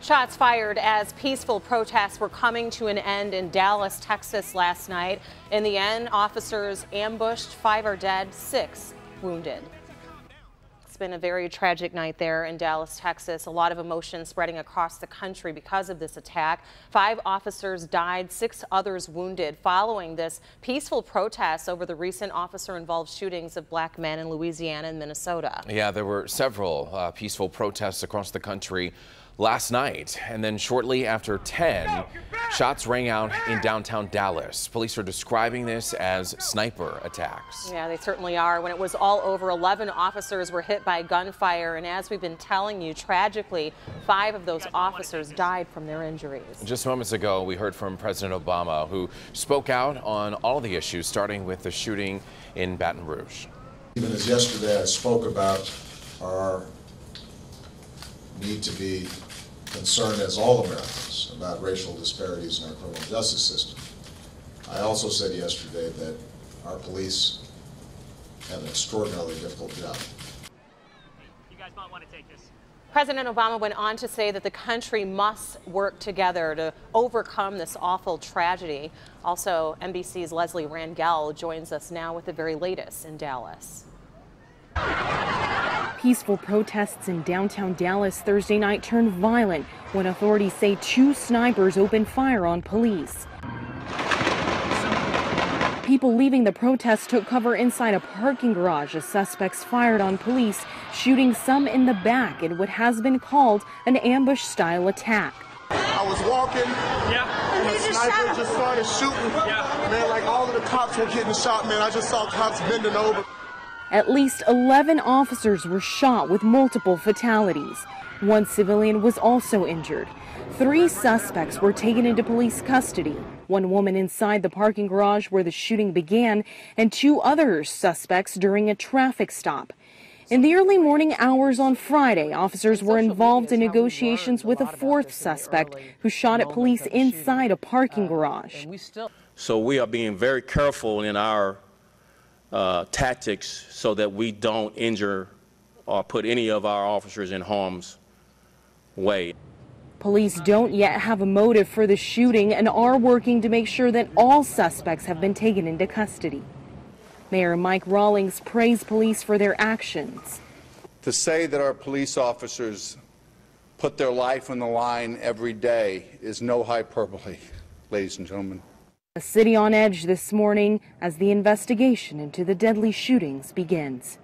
Shots fired as peaceful protests were coming to an end in Dallas, Texas last night. In the end, officers ambushed. 5 are dead, 6 wounded. It's been a very tragic night there in Dallas, Texas. A lot of emotion spreading across the country because of this attack. 5 officers died, 6 others wounded following this peaceful protest over the recent officer-involved shootings of black men in Louisiana and Minnesota. Yeah, there were several peaceful protests across the country last night, and then shortly after 10, shots rang out in downtown Dallas. Police are describing this as sniper attacks. Yeah, they certainly are. When it was all over, 11 officers were hit by gunfire, and as we've been telling you, tragically, 5 of those officers died from their injuries. Just moments ago, we heard from President Obama, who spoke out on all the issues, starting with the shooting in Baton Rouge. Even as yesterday I spoke about our need to be concerned, as all Americans, about racial disparities in our criminal justice system. I also said yesterday that our police have an extraordinarily difficult job. You guys might want to take this. President Obama went on to say that the country must work together to overcome this awful tragedy. Also, NBC's Leslie Rangel joins us now with the very latest in Dallas. Peaceful protests in downtown Dallas Thursday night turned violent when authorities say 2 snipers opened fire on police. People leaving the protest took cover inside a parking garage as suspects fired on police, shooting some in the back in what has been called an ambush-style attack. I was walking, and the sniper just started shooting. Man, like all of the cops were getting shot, man. I just saw cops bending over. At least 11 officers were shot with multiple fatalities. 1 civilian was also injured. 3 suspects were taken into police custody. 1 woman inside the parking garage where the shooting began, and 2 other suspects during a traffic stop. In the early morning hours on Friday, officers were involved in negotiations with a 4th suspect who shot at police inside a parking garage. So we are being very careful in our tactics so that we don't injure or put any of our officers in harm's way. Police don't yet have a motive for the shooting and are working to make sure that all suspects have been taken into custody. Mayor Mike Rawlings praised police for their actions. To say that our police officers put their life on the line every day is no hyperbole, ladies and gentlemen. A city on edge this morning as the investigation into the deadly shootings begins.